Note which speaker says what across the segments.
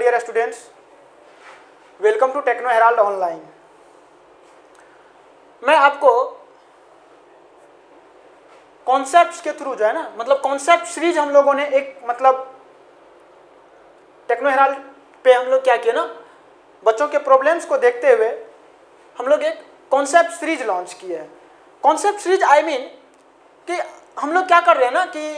Speaker 1: Dear students, welcome to Techno Herald online. मैं आपको concepts के थ्रू जो है ना, मतलब कॉन्सेप्ट सीरीज हम लोगों ने एक मतलब टेक्नो हेराल्ड पे हम लोग क्या किया ना, बच्चों के प्रॉब्लम्स को देखते हुए हम लोग एक कॉन्सेप्ट सीरीज लॉन्च किए हैं। कॉन्सेप्ट सीरीज आई मीन कि हम लोग क्या कर रहे हैं ना कि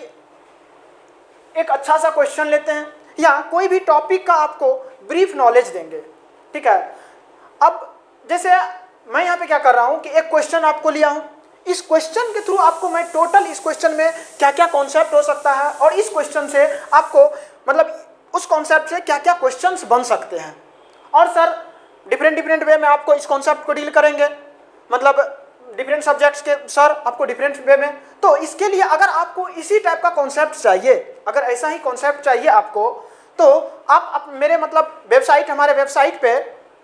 Speaker 1: एक अच्छा सा क्वेश्चन लेते हैं या कोई भी टॉपिक का आपको ब्रीफ नॉलेज देंगे, ठीक है। अब जैसे मैं यहाँ पे क्या कर रहा हूँ कि एक क्वेश्चन आपको लिया हूँ, इस क्वेश्चन के थ्रू आपको मैं टोटल इस क्वेश्चन में क्या क्या कॉन्सेप्ट हो सकता है और इस क्वेश्चन से आपको मतलब उस कॉन्सेप्ट से क्या क्या क्वेश्चंस बन सकते हैं। और सर डिफरेंट वे में आपको इस कॉन्सेप्ट को डील करेंगे, मतलब डिफरेंट सब्जेक्ट्स के सर आपको डिफरेंट वे में। तो इसके लिए अगर आपको इसी टाइप का कॉन्सेप्ट चाहिए, अगर ऐसा ही कॉन्सेप्ट चाहिए आपको, तो आप मेरे मतलब वेबसाइट, हमारे वेबसाइट पे,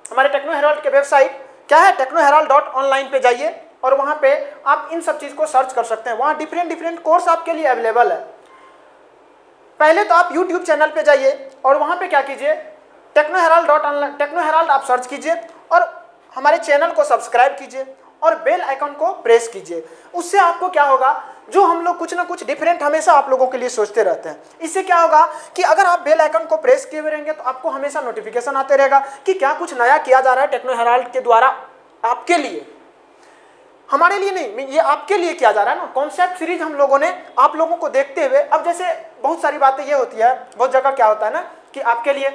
Speaker 1: हमारे टेक्नो हेराल्ड के वेबसाइट क्या है, technoherald.online पे जाइए और वहाँ पे आप इन सब चीज़ को सर्च कर सकते हैं। वहाँ डिफरेंट कोर्स आपके लिए अवेलेबल है। पहले तो आप YouTube चैनल पे जाइए और वहाँ पे क्या कीजिए, टेक्नो हेराल्ड आप सर्च कीजिए और हमारे चैनल को सब्सक्राइब कीजिए और बेल आइकन को प्रेस कीजिए। उससे आपको क्या होगा, जो हम लोग कुछ ना कुछ डिफरेंट हमेशा आप लोगों के लिए सोचते रहते हैं, इससे क्या होगा कि अगर आप बेल आइकन को प्रेस किए हुए रहेंगे तो आपको हमेशा नोटिफिकेशन आते रहेगा कि क्या कुछ नया किया जा रहा है टेक्नो हेराल्ड के द्वारा आपके लिए, हमारे लिए नहीं, ये आपके लिए किया जा रहा है ना। कॉन्सेप्ट सीरीज हम लोगों ने आप लोगों को देखते हुए, अब जैसे बहुत सारी बातें ये होती है, बहुत जगह क्या होता है ना कि आपके लिए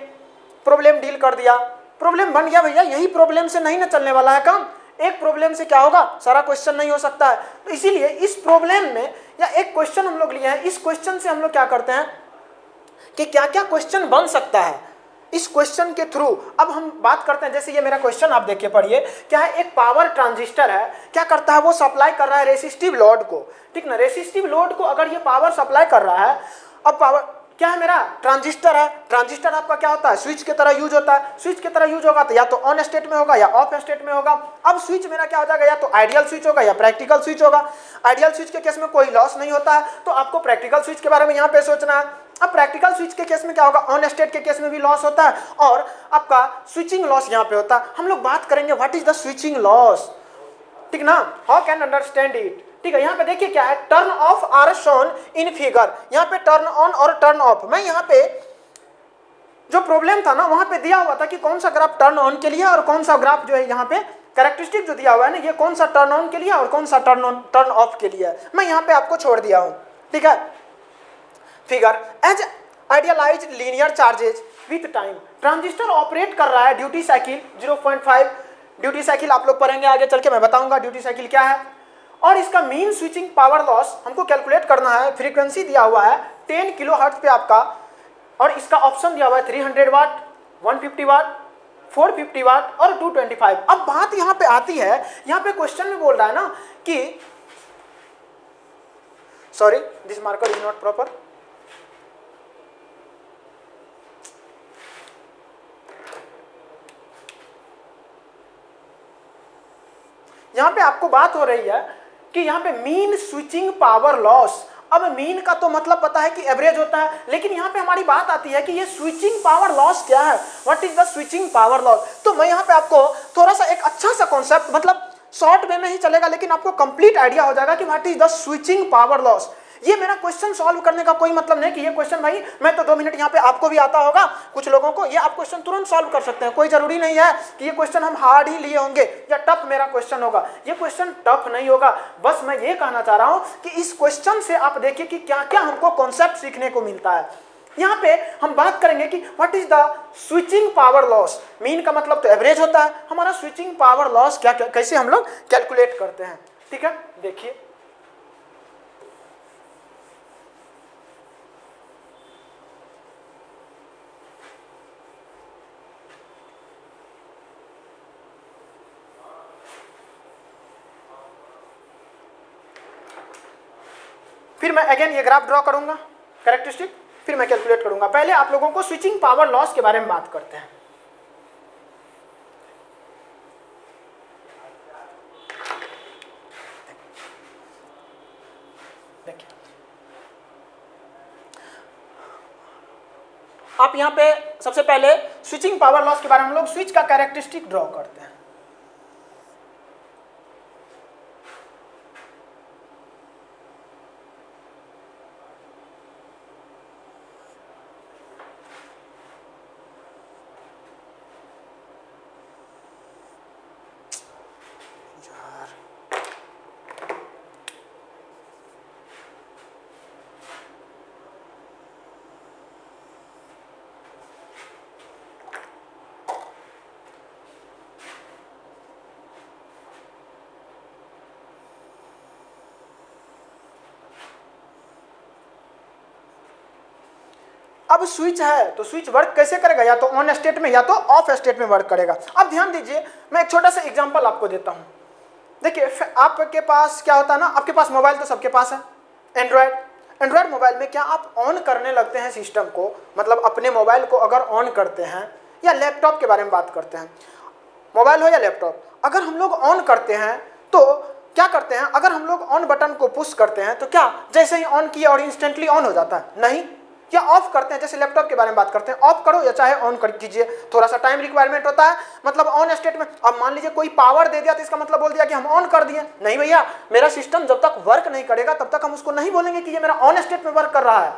Speaker 1: प्रॉब्लम डील कर दिया, प्रॉब्लम बन गया, भैया यही प्रॉब्लम से नहीं ना चलने वाला है काम। एक प्रॉब्लम से क्या होगा, सारा क्वेश्चन नहीं हो सकता है। तो इसीलिए इस प्रॉब्लम में या एक क्वेश्चन हम लोग लिए हैं, इस क्वेश्चन से हम लोग क्या करते हैं कि क्या क्या क्वेश्चन बन सकता है इस क्वेश्चन के थ्रू। अब हम बात करते हैं, जैसे ये मेरा क्वेश्चन आप देखिए, पढ़िए क्या है। एक पावर ट्रांजिस्टर है, क्या करता है, वो सप्लाई कर रहा है रेसिस्टिव लोड को, ठीक ना। रेसिस्टिव लोड को अगर ये पावर सप्लाई कर रहा है, अब पावर क्या है, मेरा ट्रांजिस्टर है। ट्रांजिस्टर आपका क्या होता है, स्विच की तरह यूज होता है। स्विच की तरह यूज होगा तो या तो ऑन स्टेट में होगा या ऑफ स्टेट में होगा। अब स्विच मेरा क्या हो जाएगा, या तो आइडियल स्विच होगा या प्रैक्टिकल स्विच होगा। आइडियल स्विच के केस में कोई लॉस नहीं होता है, तो आपको प्रैक्टिकल स्विच के बारे में यहाँ पे सोचना है। अब प्रैक्टिकल स्विच के केस में क्या होगा, ऑन स्टेट के केस में भी लॉस होता है और आपका स्विचिंग लॉस यहाँ पे होता है। हम लोग बात करेंगे what is the switching loss, ठीक ना, हाउ कैन अंडरस्टैंड इट, ठीक है। यहाँ पे देखिए क्या है, turn off are shown in figure. यहाँ पे टर्न ऑन और टर्न ऑफ, मैं यहाँ पे जो प्रॉब्लम था ना वहां पे दिया हुआ था कि कौन सा ग्राफ टर्न ऑन के लिए और कौन सा ग्राफ जो है यहाँ पे कैरेक्टरिस्टिक जो दिया हुआ है ना, ये कौन सा टर्न ऑन के लिए और कौन सा टर्न ऑफ के लिए है, मैं यहाँ पे आपको छोड़ दिया हूँ, ठीक है। Figure as idealise linear charges with time, transistor operate कर रहा है ड्यूटी साइकिल 0.5 ड्यूटी साइकिल, आप लोग पढ़ेंगे आगे चल के, मैं बताऊंगा ड्यूटी साइकिल क्या है। और इसका मीन स्विचिंग पावर लॉस हमको कैलकुलेट करना है। फ्रीक्वेंसी दिया हुआ है 10 किलो हर्ट्ज पे आपका, और इसका ऑप्शन दिया हुआ है 300 वाट, 150 वाट, 450 वाट और 225। अब बात यहाँ पे आती है, यहाँ पे क्वेश्चन में बोल रहा है ना कि sorry this marker is not proper, यहाँ पे आपको बात हो रही है कि यहाँ पे मीन स्विचिंग पावर लॉस। अब मीन का तो मतलब पता है कि एवरेज होता है, लेकिन यहाँ पे हमारी बात आती है कि ये स्विचिंग पावर लॉस क्या है, what is the switching power loss. तो मैं यहाँ पे आपको थोड़ा सा एक अच्छा सा कॉन्सेप्ट, मतलब शॉर्ट वे में ही चलेगा लेकिन आपको कंप्लीट आइडिया हो जाएगा कि what is the switching power loss. ये मेरा क्वेश्चन सॉल्व करने का कोई मतलब नहीं कि ये क्वेश्चन भाई मैं तो 2 मिनट यहाँ पे, आपको भी आता होगा कुछ लोगों को, ये आप क्वेश्चन तुरंत सॉल्व कर सकते हैं। कोई जरूरी नहीं है कि ये क्वेश्चन हम हार्ड ही लिए होंगे या टफ मेरा क्वेश्चन होगा, ये क्वेश्चन टफ नहीं होगा। बस मैं ये कहना चाह रहा हूँ कि इस क्वेश्चन से आप देखिए कि क्या क्या हमको कॉन्सेप्ट सीखने को मिलता है। यहाँ पे हम बात करेंगे कि what is the switching power loss. Mean का मतलब तो एवरेज होता है, हमारा स्विचिंग पावर लॉस क्या कैसे हम लोग कैलकुलेट करते हैं, ठीक है। देखिए फिर मैं अगेन ये ग्राफ ड्रॉ करूंगा कैरेक्टरिस्टिक, फिर मैं कैलकुलेट करूंगा। पहले आप लोगों को स्विचिंग पावर लॉस के बारे में बात करते हैं। देखिए आप यहाँ पे सबसे पहले स्विचिंग पावर लॉस के बारे में हम लोग स्विच का कैरेक्टरिस्टिक ड्रॉ करते हैं। अब स्विच है तो स्विच वर्क कैसे करेगा, या तो ऑन स्टेट में या तो ऑफ स्टेट में वर्क करेगा। अब ध्यान दीजिए, मैं एक छोटा सा एग्जांपल आपको देता हूं। देखिए आपके पास क्या होता है ना, आपके पास मोबाइल तो सबके पास है, एंड्रॉयड मोबाइल में क्या आप ऑन करने लगते हैं सिस्टम को, मतलब अपने मोबाइल को अगर ऑन करते हैं, या लैपटॉप के बारे में बात करते हैं, मोबाइल हो या लैपटॉप, अगर हम लोग ऑन करते हैं तो क्या करते हैं, अगर हम लोग ऑन बटन को पुश करते हैं तो क्या जैसे ही ऑन किया और इंस्टेंटली ऑन हो जाता है? नहीं। या ऑफ करते हैं, जैसे लैपटॉप के बारे में बात करते हैं, ऑफ करो या चाहे ऑन कर कीजिए, थोड़ा सा टाइम रिक्वायरमेंट होता है, मतलब ऑन स्टेट में। अब मान लीजिए कोई पावर दे दिया तो इसका मतलब बोल दिया कि हम ऑन कर दिए। नहीं भैया, मेरा सिस्टम जब तक वर्क नहीं करेगा तब तक हम उसको नहीं बोलेंगे कि ये मेरा ऑन स्टेट में वर्क कर रहा है।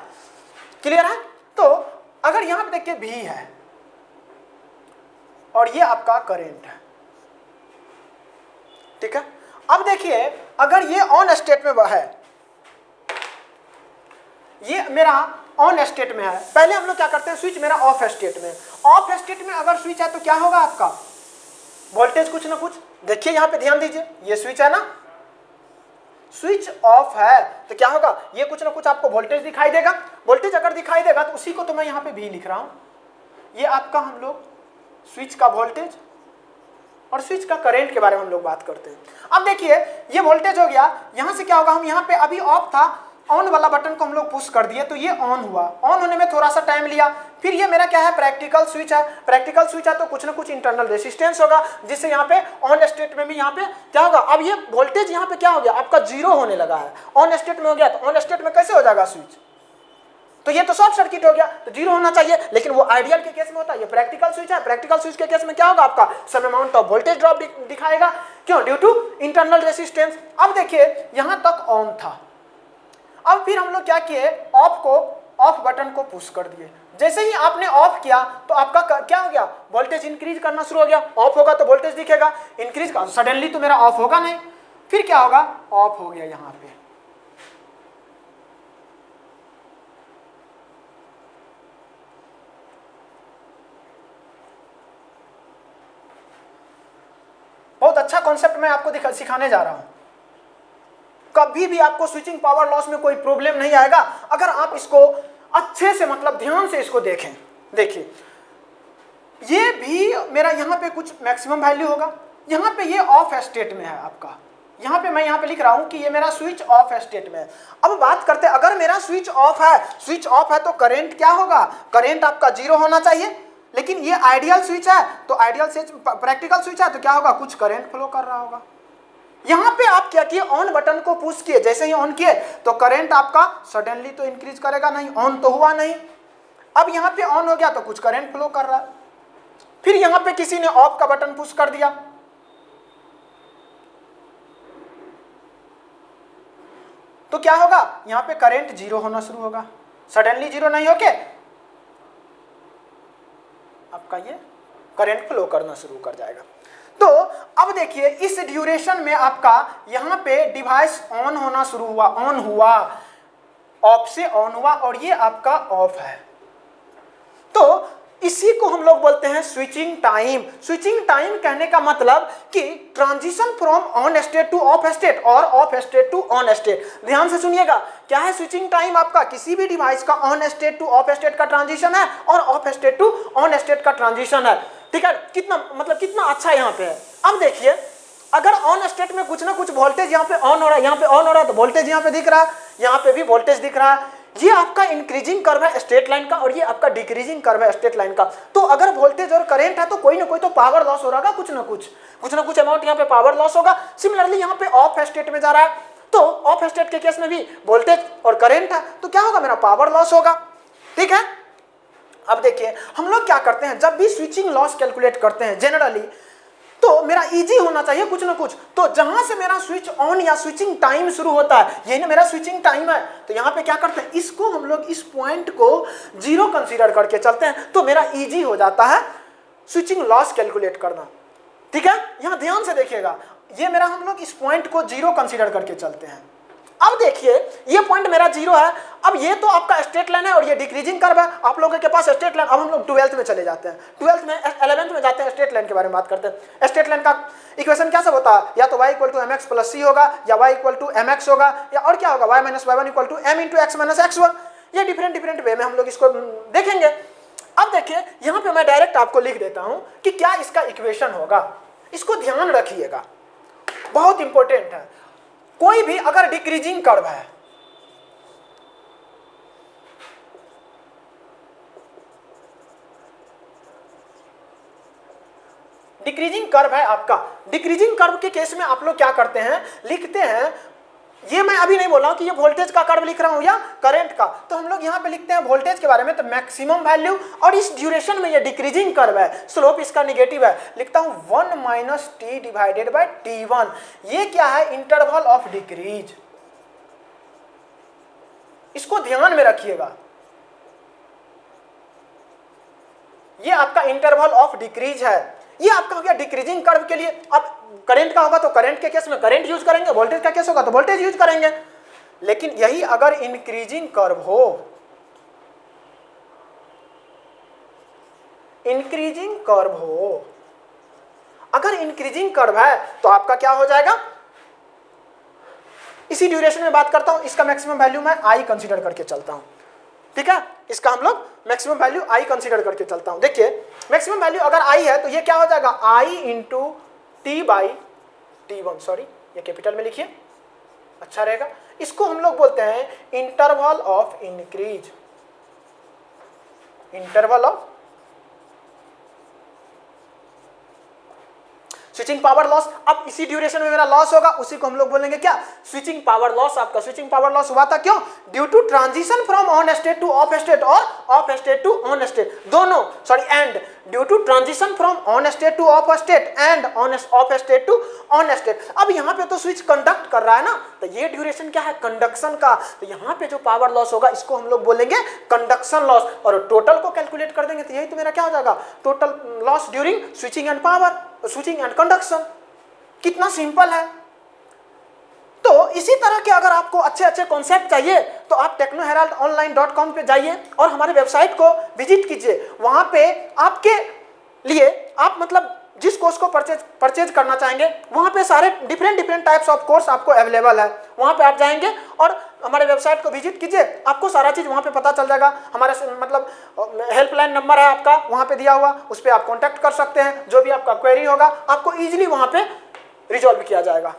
Speaker 1: क्लियर है? तो अगर यहां पर देखिए V है और ये आपका करेंट है, ठीक है। अब देखिए अगर ये ऑन स्टेट में है, ये मेरा ऑन स्टेट में है, पहले हम लोग क्या करते हैं, स्विच मेरा ऑफ स्टेट में। ऑफ स्टेट में अगर स्विच है तो क्या होगा, आपका वोल्टेज कुछ ना कुछ, देखिए यहां पे ध्यान दीजिए, ये स्विच है ना, स्विच ऑफ है तो क्या होगा, ये कुछ ना कुछ आपको वोल्टेज दिखाई देगा। वोल्टेज अगर दिखाई देगा तो उसी को तो मैं यहां पे भी लिख रहा हूं। ये आपका हम लोग स्विच का वोल्टेज और स्विच का करंट के बारे में हम लोग बात करते हैं। अब देखिए ये वोल्टेज हो गया, यहां से क्या होगा, हम यहां पे अभी ऑफ था, ऑन वाला बटन को हम लोग पुश कर दिए तो ये ऑन हुआ। ऑन होने में थोड़ा सा टाइम लिया, फिर ये मेरा क्या है, प्रैक्टिकल स्विच है। प्रैक्टिकल स्विच है तो कुछ ना कुछ इंटरनल रेजिस्टेंस होगा, जिससे यहाँ पे ऑन स्टेट में भी यहाँ पे क्या होगा, अब ये वोल्टेज यहाँ पे क्या हो गया, आपका जीरो होने लगा है। ऑन स्टेट में हो गया तो ऑन स्टेट में कैसे हो जाएगा स्विच, तो ये तो शॉर्ट सर्किट हो गया, तो जीरो होना चाहिए। लेकिन वो आइडियल के केस में होता है, ये प्रैक्टिकल स्विच है। प्रैक्टिकल स्विच के केस में क्या होगा, आपका sum amount of voltage drop दिखाएगा, क्यों, ड्यू टू इंटरनल रेजिस्टेंस। अब देखिए यहां तक ऑन था, अब फिर हम लोग क्या किए, ऑफ बटन को पुश कर दिए। जैसे ही आपने ऑफ किया तो आपका क्या हो गया, वोल्टेज इंक्रीज करना शुरू हो गया। ऑफ होगा तो वोल्टेज दिखेगा, इंक्रीज का सडनली तो मेरा ऑफ होगा नहीं, फिर क्या होगा, ऑफ हो गया। यहां पे बहुत अच्छा कॉन्सेप्ट मैं आपको सिखाने जा रहा हूं। कभी भी आपको स्विचिंग पावर लॉस में कोई प्रॉब्लम नहीं आएगा अगर आप इसको अच्छे से, मतलब ध्यान से इसको देखें। देखिए ये भी मेरा यहाँ पे कुछ मैक्सिमम वैल्यू होगा, यहाँ पे ये ऑफ स्टेट में है आपका, यहाँ पे मैं यहाँ पे लिख रहा हूँ कि ये मेरा स्विच ऑफ स्टेट में है। अब बात करते हैं, अगर मेरा स्विच ऑफ है तो करंट क्या होगा, करंट आपका जीरो होना चाहिए। लेकिन ये आइडियल स्विच है तो आइडियल स्विच, प्रैक्टिकल स्विच है तो क्या होगा, कुछ करंट फ्लो कर रहा होगा। यहां पे आप क्या किए, ऑन बटन को पुश किए, जैसे ही ऑन किए तो करंट आपका सडनली तो इंक्रीज करेगा नहीं, ऑन तो हुआ नहीं। अब यहां पे ऑन हो गया तो कुछ करंट फ्लो कर रहा है। फिर यहां पे किसी ने ऑफ का बटन पुश कर दिया तो क्या होगा, यहां पे करंट जीरो होना शुरू होगा। सडनली जीरो नहीं होके आपका ये करंट फ्लो करना शुरू कर जाएगा। तो अब देखिए इस ड्यूरेशन में आपका यहां पे डिवाइस ऑन होना शुरू हुआ, ऑन हुआ, ऑफ से ऑन हुआ और ये आपका ऑफ है। तो इसी को हम लोग बोलते हैं स्विचिंग टाइम। स्विचिंग टाइम कहने का मतलब कि transition from on state to off state और off state to on state. ध्यान से सुनिएगा, क्या है स्विचिंग टाइम, आपका किसी भी डिवाइस का on state to off state का ट्रांजिशन है और off state to on state का ट्रांजिशन है। ठीक है, कितना अच्छा यहाँ पे है। अब देखिए अगर ऑन स्टेट में कुछ ना कुछ वोल्टेज यहाँ पे ऑन हो रहा है, यहाँ पे ऑन हो रहा है तो वोल्टेज यहाँ पे दिख रहा है, यहाँ पे भी वोल्टेज दिख रहा है। ये आपका इंक्रीजिंग कर्व है स्ट्रेट लाइन का और ये आपका डिक्रीजिंग कर्व है स्ट्रेट लाइन का। तो अगर वोल्टेज और करंट है तो कोई ना कोई तो पावर लॉस हो रहा है, कुछ ना कुछ अमाउंट यहाँ पे पावर लॉस होगा। सिमिलरली यहाँ पे ऑफ स्टेट में जा रहा है तो ऑफ स्टेट के केस में भी वोल्टेज और करंट है तो क्या होगा, मेरा पावर लॉस होगा। ठीक है, अब देखिए हम लोग क्या करते हैं, जब भी स्विचिंग लॉस कैलकुलेट करते हैं जनरली, तो मेरा इजी होना चाहिए कुछ ना कुछ। तो जहां से मेरा स्विच ऑन या स्विचिंग टाइम शुरू होता है, यही ना मेरा स्विचिंग टाइम है, तो यहाँ पे क्या करते हैं, इसको हम लोग इस पॉइंट को 0 कंसीडर करके चलते हैं, तो मेरा इजी हो जाता है स्विचिंग लॉस कैलकुलेट करना। ठीक है, यहाँ ध्यान से देखिएगा, ये मेरा हम लोग इस पॉइंट को 0 कंसीडर करके चलते हैं। अब देखिए ये पॉइंट मेरा 0 है, अब ये तो आपका स्ट्रेट लाइन है और ये डिक्रीजिंग कर्व है, आप लोगों के पास स्ट्रेट लाइन। अब हम लोग 12th में चले जाते हैं, 12th में 11th में जाते हैं, स्ट्रेट लाइन के बारे में बात करते हैं। स्ट्रेट लाइन का इक्वेशन क्या सब होता है, या तो y = mx + c होगा, या y = mx होगा, या और क्या होगा, y - y1 = m × x - x1। ये डिफरेंट वे में हम लोग इसको देखेंगे। अब देखिए यहाँ पे मैं डायरेक्ट आपको लिख देता हूँ कि क्या इसका इक्वेशन होगा, इसको ध्यान रखिएगा, बहुत इंपॉर्टेंट है। कोई भी अगर डिक्रीजिंग कर्व है, डिक्रीजिंग कर्व है आपका, डिक्रीजिंग कर्व के केस में आप लोग क्या करते हैं, लिखते हैं, ये मैं अभी नहीं बोल रहा हूं कि ये वोल्टेज का कर्व लिख रहा हूं या करंट का, तो हम लोग यहां पे लिखते हैं वोल्टेज के बारे में, तो मैक्सिमम वैल्यू, और इस ड्यूरेशन में ये डिक्रीजिंग कर्व है, स्लोप इसका निगेटिव है, लिखता हूं 1 - t / t1। ये क्या है, इंटरवल ऑफ डिक्रीज, इसको ध्यान में रखिएगा, ये आपका इंटरवल ऑफ डिक्रीज है। ये आपका हो गया डिक्रीजिंग कर्व के लिए। अब करंट का होगा तो करंट के केस में करंट यूज करेंगे, वोल्टेज का केस होगा तो वोल्टेज यूज करेंगे। लेकिन यही अगर इंक्रीजिंग कर्व हो, इंक्रीजिंग कर्व हो, अगर इंक्रीजिंग कर्व है तो आपका क्या हो जाएगा, इसी ड्यूरेशन में बात करता हूं, इसका मैक्सिमम वैल्यू मैं आई कंसीडर करके चलता हूं। ठीक है, इसका हम लोग मैक्सिमम वैल्यू आई कंसीडर करके चलता हूं। देखिए मैक्सिमम वैल्यू अगर आई है तो ये क्या हो जाएगा, आई × t/t1, सॉरी ये कैपिटल में लिखिए, अच्छा रहेगा। इसको हम लोग बोलते हैं interval of increase, interval of switching power loss. अब इसी ड्यूरेशन में मेरा लॉस होगा, उसी को हम लोग बोलेंगे क्या, स्विचिंग पावर लॉस। आपका स्विचिंग पावर लॉस हुआ था क्यों, due to transition from on state to off state और off state to on state, दोनों, sorry and, due to transition from on state to off state and off state to on state. अब यहाँ पे तो switch conduct कर रहा है ना, तो ये ड्यूरेशन क्या है, कंडक्शन का, तो यहाँ पे जो पावर लॉस होगा इसको हम लोग बोलेंगे कंडक्शन लॉस, और टोटल को कैलकुलेट कर देंगे तो यही तो मेरा क्या हो जाएगा, total loss during switching and power, switching and conduction. कितना सिंपल है। तो इसी तरह के अगर आपको अच्छे अच्छे कॉन्सेप्ट चाहिए तो आप technoheraldonline.com पे जाइए और हमारे वेबसाइट को विजिट कीजिए। वहां पे आपके लिए, आप मतलब जिस कोर्स को परचेज करना चाहेंगे, वहां पे सारे डिफरेंट टाइप्स ऑफ कोर्स आपको अवेलेबल है। वहां पे आप जाएंगे और हमारे वेबसाइट को विजिट कीजिए, आपको सारा चीज़ वहां पे पता चल जाएगा। हमारा मतलब हेल्पलाइन नंबर है आपका वहां पे दिया हुआ, उस पर आप कॉन्टैक्ट कर सकते हैं। जो भी आपका क्वेरी होगा आपको ईजिली वहां पे रिजॉल्व किया जाएगा।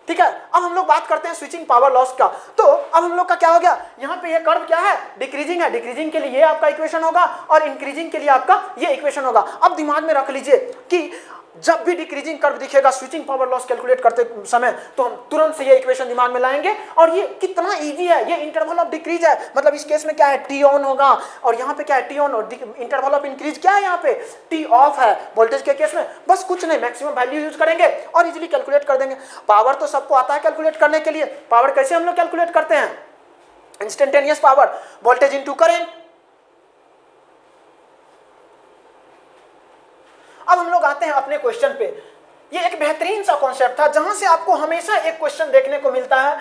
Speaker 1: ठीक है, अब हम लोग बात करते हैं स्विचिंग पावर लॉस का। तो अब हम लोग का क्या हो गया, यहाँ पे ये कर्व क्या है, डिक्रीजिंग है, डिक्रीजिंग के लिए ये आपका इक्वेशन होगा और इंक्रीजिंग के लिए आपका ये इक्वेशन होगा। अब दिमाग में रख लीजिए कि जब भी डिक्रीजिंग कर्व दिखेगा स्विचिंग पावर लॉस कैलकुलेट करते समय, तो हम तुरंत से ये इक्वेशन दिमाग में लाएंगे। और ये कितना इजी है, ये इंटरवल ऑफ डिक्रीज है, मतलब इस केस में क्या है, टी ऑन होगा, और यहाँ पे क्या है, टी ऑन, और इंटरवल ऑफ इंक्रीज क्या है, यहाँ पे टी ऑफ है। वोल्टेज के केस में बस कुछ नहीं, मैक्सिमम वैल्यू यूज करेंगे और इजिली कैलकुलेट कर देंगे। पावर तो सबको आता है कैलकुलेट करने के लिए। पावर कैसे हम लोग कैलकुलेट करते हैं, instantaneous power, voltage into current. अब हम लोग आते हैं अपने क्वेश्चन पे। ये एक बेहतरीन सा कॉन्सेप्ट था जहां से आपको हमेशा एक क्वेश्चन देखने को मिलता है,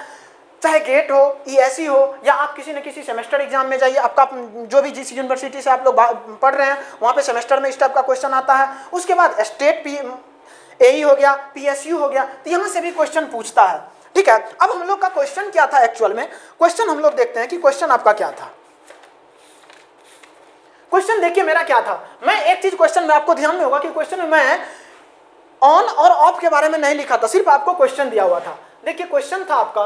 Speaker 1: चाहे गेट हो, ईएसई हो, या आप किसी न किसी सेमेस्टर एग्जाम में जाइए, आपका जो भी जिस यूनिवर्सिटी से आप लोग पढ़ रहे हैं वहां पे सेमेस्टर में इस टाइप का क्वेश्चन आता है। उसके बाद स्टेट एई हो गया, पीएसयू हो गया, तो यहाँ से भी क्वेश्चन पूछता है। ठीक है, अब हम लोग का क्वेश्चन क्या था एक्चुअल में, क्वेश्चन हम लोग देखते हैं कि क्वेश्चन आपका क्या था। क्वेश्चन देखिए मेरा क्या था। मैं एक चीज क्वेश्चन में आपको ध्यान में होगा कि क्वेश्चन में मैं ऑन और ऑफ के बारे में नहीं लिखा था, सिर्फ आपको क्वेश्चन दिया हुआ था। देखिए क्वेश्चन था आपका,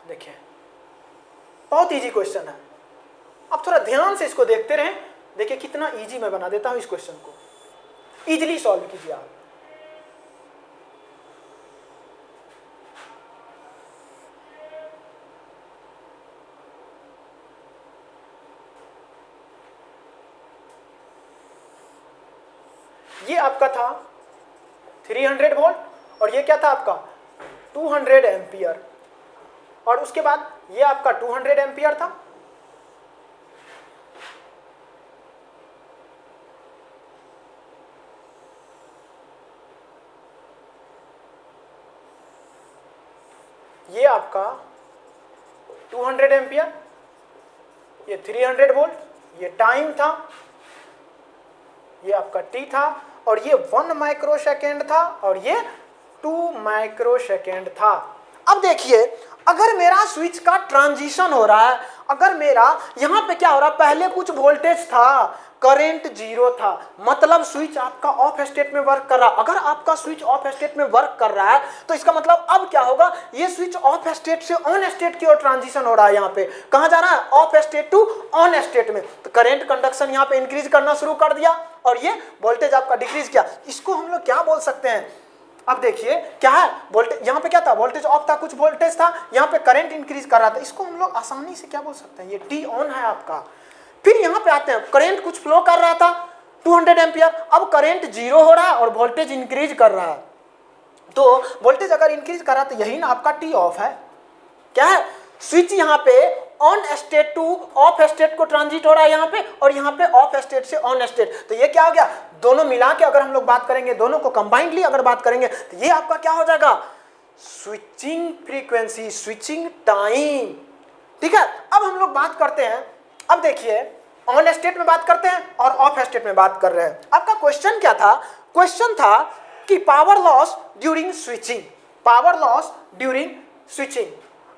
Speaker 1: देखिए बहुत इजी क्वेश्चन है, आप थोड़ा ध्यान से इसको देखते रहें। देखिए कितना इजी मैं बना देता हूं इस क्वेश्चन को, इजीली सॉल्व कीजिए आप। ये आपका था 300 वोल्ट और ये क्या था आपका 200 एम्पियर, और उसके बाद ये आपका 200 एम्पियर था, ये आपका 200 एम्पियर, ये 300 वोल्ट, ये टाइम था, ये आपका टी था, और ये 1 माइक्रोसेकेंड था, और ये 2 माइक्रोसेकेंड था। अब देखिए अगर मेरा स्विच का ट्रांजिशन हो रहा है, अगर मेरा यहाँ पे क्या हो रहा है, पहले कुछ वोल्टेज था, करंट 0 था, मतलब स्विच आपका ऑफ स्टेट में वर्क कर रहा है। अगर आपका स्विच ऑफ स्टेट में वर्क कर रहा है तो इसका मतलब अब क्या होगा, ये स्विच ऑफ स्टेट से ऑन स्टेट की ओर ट्रांजिशन हो रहा है। यहाँ पे कहाँ जा रहा है, off state to on state में। तो करंट कंडक्शन यहाँ पे इंक्रीज करना शुरू कर दिया और ये वोल्टेज आपका डिक्रीज किया। इसको हम लोग क्या बोल सकते हैं, अब देखिए क्या है, वोल्टेज यहाँ पे क्या था, वोल्टेज ऑफ था, कुछ वोल्टेज था, यहाँ पे करंट इंक्रीज कर रहा था। इसको हम लोग आसानी से क्या बोल सकते हैं, ये टी ऑन है आपका। फिर यहाँ पे आते हैं, करंट कुछ फ्लो कर रहा था 200 एम्पियर, अब करंट 0 हो रहा है और वोल्टेज इंक्रीज कर रहा है। तो वोल्टेज अगर इंक्रीज कर रहा है तो यही ना आपका टी ऑफ है। क्या है, स्विच यहाँ पे on state to off state को ट्रांजिट हो रहा है यहाँ पे, और यहाँ पे ऑफ स्टेट से ऑन स्टेट। तो ये क्या हो गया, दोनों मिला के अगर हम लोग बात करेंगे, दोनों को कंबाइंडली अगर बात करेंगे तो ये आपका क्या हो जाएगा, स्विचिंग फ्रीक्वेंसी, स्विचिंग टाइम। ठीक है, अब हम लोग बात करते हैं, अब देखिए ऑन स्टेट में बात करते हैं और ऑफ स्टेट में बात कर रहे हैं। आपका क्वेश्चन क्या था, क्वेश्चन था कि power loss during switching, power loss during switching.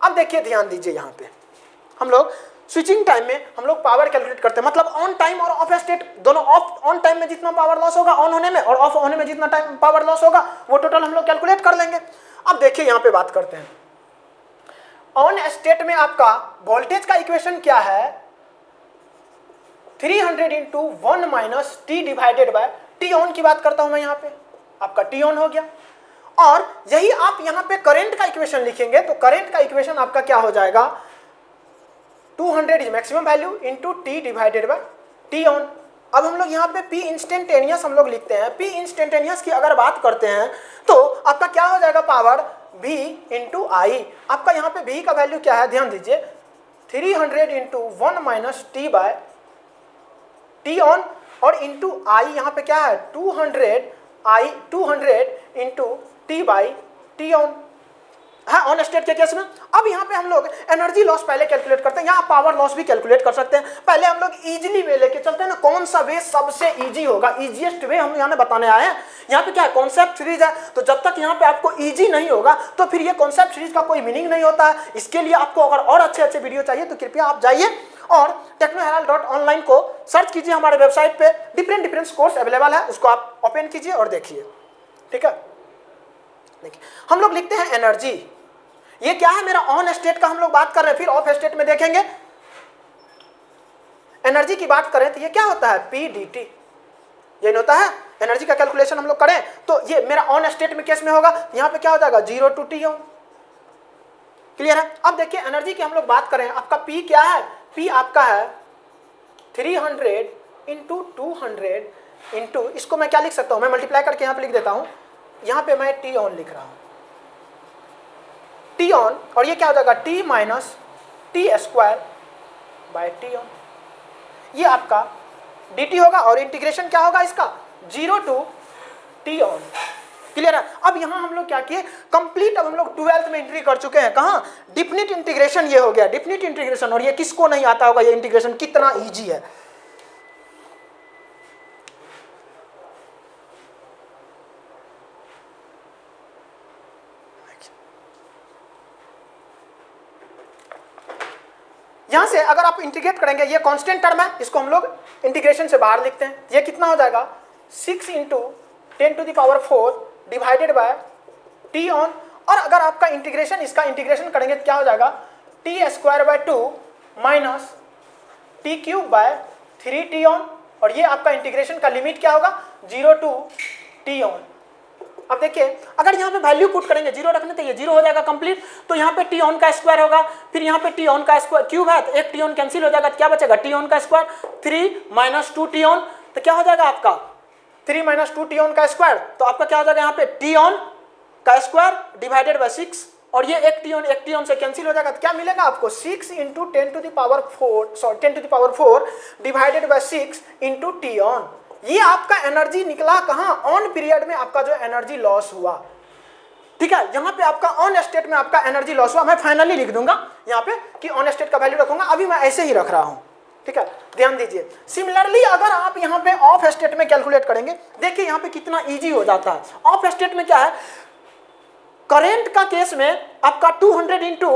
Speaker 1: अब देखिए ध्यान दीजिए, यहाँ पे हम लोग स्विचिंग टाइम में हम लोग पावर कैलकुलेट करते हैं, मतलब ऑन टाइम और ऑफ स्टेट दोनों। ऑन टाइम में जितना पावर लॉस होगा ऑन होने में, और ऑफ होने में जितना टाइम पावर लॉस होगा वो टोटल हम लोग कैलकुलेट कर लेंगे। अब देखिए यहाँ पे बात करते हैं, ऑन स्टेट में आपका वोल्टेज का इक्वेशन क्या है, 300 into 1 minus T divided by T on की बात करता हूं मैं, यहाँ पे आपका टी ऑन हो गया। और यही आप यहाँ पे करंट का इक्वेशन लिखेंगे तो करंट का इक्वेशन आपका क्या हो जाएगा, 200 is maximum value into T divided by T on. अब हम लोग यहाँ पे पी इंस्टेंटेनियस हम लोग लिखते हैं, पी इंस्टेंटेनियस की अगर बात करते हैं तो आपका क्या हो जाएगा, पावर v इंटू आई। आपका यहाँ पे v का वैल्यू क्या है, ध्यान दीजिए, 300 into 1 minus T by T on, और इंटू आई यहाँ पे क्या है, 200 into T by T on है ऑन स्टेट के केस में। अब यहाँ पे हम लोग एनर्जी लॉस पहले कैलकुलेट करते हैं, यहाँ पावर लॉस भी कैलकुलेट कर सकते हैं। पहले हम लोग इजीली वे लेके चलते हैं ना, कौन सा वे सबसे इजी होगा, इजीएस्ट वे हम यहाँ बताने आए हैं। यहाँ पे क्या है, कॉन्सेप्ट सीरीज है, तो जब तक यहाँ पे आपको इजी नहीं होगा तो फिर ये कॉन्सेप्ट सीरीज का कोई मीनिंग नहीं होता है। इसके लिए आपको अगर और अच्छे अच्छे वीडियो चाहिए तो कृपया आप जाइए और technoherald.online को सर्च कीजिए, हमारे वेबसाइट पे डिफरेंट कोर्स अवेलेबल है, उसको आप ओपन कीजिए और देखिए। ठीक है, देखिए हम लोग लिखते हैं एनर्जी, ये क्या है मेरा ऑन स्टेट का हम लोग बात कर रहे हैं, फिर ऑफ स्टेट में देखेंगे। एनर्जी की बात करें तो ये क्या होता है, पी डी टी, ये होता है एनर्जी का कैलकुलेशन हम लोग करें तो ये मेरा ऑन स्टेट में केस में होगा, यहाँ पे क्या हो जाएगा 0 टू टी ऑन। क्लियर है। अब देखिए एनर्जी की हम लोग बात करें, आपका पी क्या है, पी आपका है 300 इंटू 200 इंटू, इसको मैं क्या लिख सकता हूँ, मैं मल्टीप्लाई करके यहाँ पे लिख देता हूँ, यहाँ पे मैं टी ऑन लिख रहा हूँ, टी ऑन, और ये क्या हो जाएगा T minus T square by T on. ये आपका डी टी होगा और इंटीग्रेशन क्या होगा इसका, 0 टू टी ऑन। क्लियर है। अब यहाँ हम लोग क्या किए, कंप्लीट अब हम लोग 12th में एंट्री कर चुके हैं, कहाँ, डिफिनिट इंटीग्रेशन ये हो गया, डिफिनिट इंटीग्रेशन। और ये किसको नहीं आता होगा, ये इंटीग्रेशन कितना इजी है। यहां से अगर आप इंटीग्रेट करेंगे, ये कांस्टेंट टर्म है, इसको हम लोग इंटीग्रेशन से बाहर लिखते हैं, ये कितना हो जाएगा 6 into 10 to the power 4 divided by T on. और अगर आपका इंटीग्रेशन, इसका इंटीग्रेशन करेंगे तो क्या हो जाएगा T square by 2 minus T cube by 3 T on. और ये आपका इंटीग्रेशन का लिमिट क्या होगा 0 टू टी ऑन। अब देखिए अगर यहाँ पे वैल्यू पुट करेंगे, 0 रखने तो ये 0 हो जाएगा कंप्लीट, तो यहाँ पे टी ऑन का स्क्वायर होगा, फिर यहाँ पे टी ऑन का स्क्वायर क्यूब है तो एक टी ऑन कैंसिल हो जाएगा, तो क्या बचेगा टी ऑन का स्क्वायर 3 माइनस 2 टी ऑन, तो क्या हो जाएगा आपका 3 माइनस 2 टी ऑन का स्क्वायर, तो आपका क्या हो जाएगा यहाँ पे टी ऑन का स्क्वायर डिवाइडेड बाई 6, और ये एक टी ऑन से कैंसिल हो जाएगा, तो क्या मिलेगा आपको 6 into 10 to the power 4 divided by 6 into T on. ये आपका एनर्जी निकला कहाँ, ऑन पीरियड में आपका जो एनर्जी लॉस हुआ। ठीक है, यहाँ पे आपका ऑन स्टेट में आपका एनर्जी लॉस हुआ, मैं फाइनली लिख दूंगा यहाँ पे कि ऑन स्टेट का वैल्यू रखूंगा, अभी मैं ऐसे ही रख रहा हूँ। ठीक है, ध्यान दीजिए। सिमिलरली अगर आप यहाँ पे ऑफ स्टेट में कैलकुलेट करेंगे, देखिए यहाँ पे कितना इजी हो जाता है। ऑफ स्टेट में क्या है, करेंट का केस में आपका 200 इंटू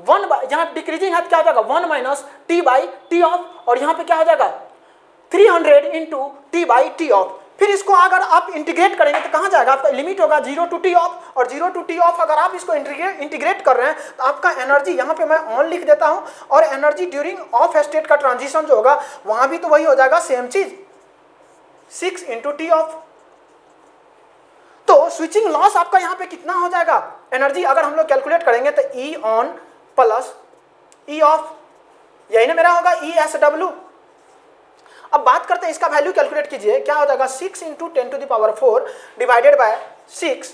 Speaker 1: 1, यहाँ डिक्रीजिंग है क्या हो जाएगा 1 minus T by T of, और यहाँ पे क्या हो जाएगा 300 into T by T of. फिर इसको अगर आप इंटीग्रेट करेंगे तो कहाँ जाएगा, आपका लिमिट होगा 0 टू टी ऑफ, और 0 टू टी ऑफ अगर आप इसको इंटीग्रेट कर रहे हैं तो आपका एनर्जी यहाँ पे मैं ऑन लिख देता हूँ, और एनर्जी ड्यूरिंग ऑफ स्टेट का ट्रांजिशन जो होगा वहाँ भी तो वही हो जाएगा, सेम चीज 6 इंटू टी ऑफ। तो स्विचिंग लॉस आपका यहाँ पे कितना हो जाएगा, एनर्जी अगर हम लोग कैलकुलेट करेंगे तो ई ऑन प्लस ई ऑफ, यही ना मेरा होगा ई एस डब्ल्यू। अब बात करते हैं इसका वैल्यू कैलकुलेट कीजिए, क्या हो जाएगा 6 into 10 to the power 4 divided by 6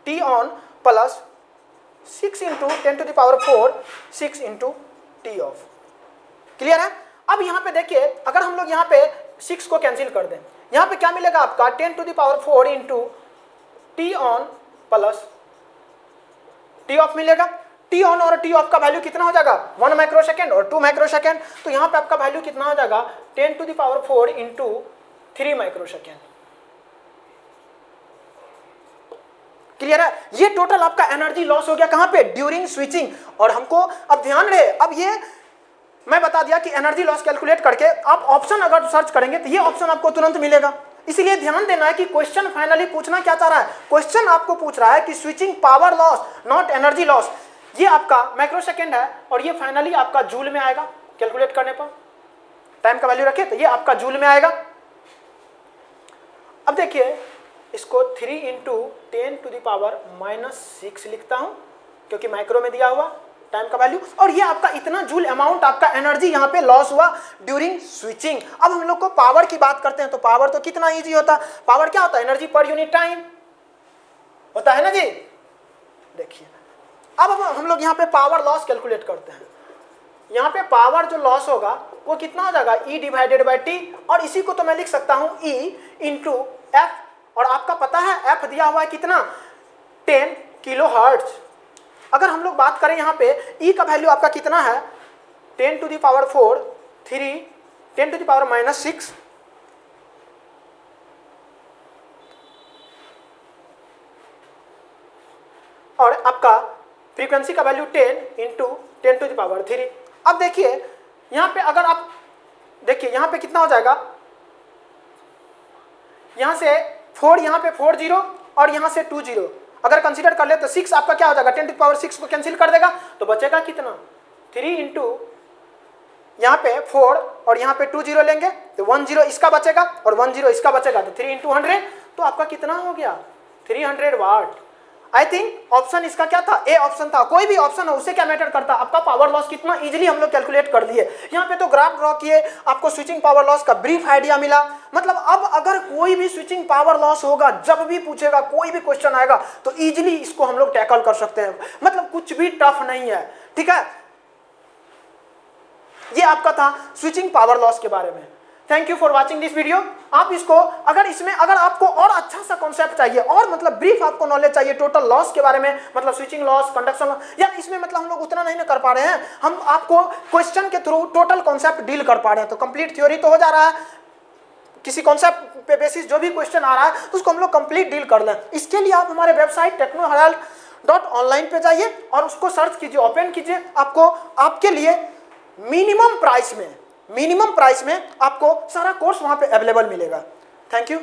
Speaker 1: T on plus 6 into 10 to the power 4 6 into T off. Clear है। अब यहाँ पे देखिए अगर हम लोग यहाँ पे 6 को कैंसिल कर दें, यहाँ पे क्या मिलेगा आपका 10 to the power 4 into T on plus T off मिलेगा। टी ऑन और टी ऑफ का वैल्यू कितना हो जाएगा 1 माइक्रो सेकेंड और 2 माइक्रो सेकेंड, तो यहाँ पे आपका वैल्यू कितना हो जाएगा 10 to the power 4 into 3 micro second. Clear है। ये टोटल आपका एनर्जी लॉस हो गया कहाँ पे, ड्यूरिंग स्विचिंग। और हमको अब ध्यान रहे, अब ये मैं बता दिया कि एनर्जी लॉस कैलकुलेट करके आप ऑप्शन अगर सर्च करेंगे तो ये ऑप्शन आपको तुरंत मिलेगा। इसीलिए ध्यान देना है कि क्वेश्चन फाइनली पूछना क्या चाह रहा है, क्वेश्चन आपको पूछ रहा है कि switching power loss not energy loss. ये आपका माइक्रो सेकेंड है और ये फाइनली आपका जूल में आएगा। कैलकुलेट करने पर टाइम का वैल्यू रखे तो ये आपका जूल में आएगा। अब देखिए इसको 3 इंटू 10 टू द पावर -6 लिखता हूं क्योंकि माइक्रो में दिया हुआ टाइम का वैल्यू, और ये आपका इतना जूल अमाउंट आपका एनर्जी यहाँ पे लॉस हुआ ड्यूरिंग स्विचिंग। अब हम लोग को पावर की बात करते हैं तो पावर तो कितना इजी होता है, पावर क्या होता है एनर्जी पर यूनिट टाइम होता है ना जी। देखिए अब हम लोग यहाँ पे पावर लॉस कैलकुलेट करते हैं। यहाँ पे पावर जो लॉस होगा वो कितना हो जाएगा E डिवाइडेड बाई टी, और इसी को तो मैं लिख सकता हूँ E इंटू एफ, और आपका पता है एफ दिया हुआ है कितना 10 किलो हर्ट्ज। अगर हम लोग बात करें यहाँ पे E का वैल्यू आपका कितना है 10 to the power 4 3 10 to the power -6, और आपका फ्रीक्वेंसी का value 10 into 10 to the power 3। अब देखिए यहाँ पे अगर आप देखिए यहाँ पे कितना हो जाएगा, यहाँ से 4 यहाँ पे 4 0 और यहाँ से 2 0 अगर कंसीडर कर ले तो 6 आपका क्या हो जाएगा 10 टू द पावर 6 को कैंसिल कर देगा तो बचेगा कितना 3 इंटू यहाँ पे 4 और यहाँ पे 2 0 लेंगे तो 1 0 इसका बचेगा और 1 0 इसका बचेगा, तो 3 इंटू 100 तो आपका कितना हो गया 300 वाट। आई थिंक ऑप्शन इसका क्या था, ए ऑप्शन था। कोई भी ऑप्शन हो उससे क्या मैटर करता, आपका पावर लॉस कितना इजीली हम लोग कैलकुलेट कर दिए। यहाँ पे तो ग्राफ ड्रॉ किए, आपको स्विचिंग पावर लॉस का ब्रीफ आइडिया मिला। मतलब अब अगर कोई भी स्विचिंग पावर लॉस होगा, जब भी पूछेगा, कोई भी क्वेश्चन आएगा तो इजीली इसको हम लोग टैकल कर सकते हैं। मतलब कुछ भी टफ नहीं है। ठीक है, ये आपका था स्विचिंग पावर लॉस के बारे में। Thank you for watching this video. आप इसको अगर आपको और अच्छा सा कॉन्सेप्ट चाहिए और मतलब ब्रीफ आपको नॉलेज चाहिए टोटल लॉस के बारे में, मतलब स्विचिंग लॉस, कंडक्शन लॉस, या इसमें मतलब हम लोग उतना नहीं ना कर पा रहे हैं, हम आपको क्वेश्चन के थ्रू टोटल कॉन्सेप्ट डील कर पा रहे हैं। तो कंप्लीट थ्योरी तो हो जा रहा है, किसी कॉन्सेप्ट पे बेसिस जो भी क्वेश्चन आ रहा है तो उसको हम लोग कंप्लीट डील कर लें। इसके लिए आप हमारे वेबसाइट technoherald.online पे जाइए और उसको सर्च कीजिए, ओपन कीजिए। आपको आपके लिए मिनिमम प्राइस में आपको सारा कोर्स वहां पे अवेलेबल मिलेगा। Thank you.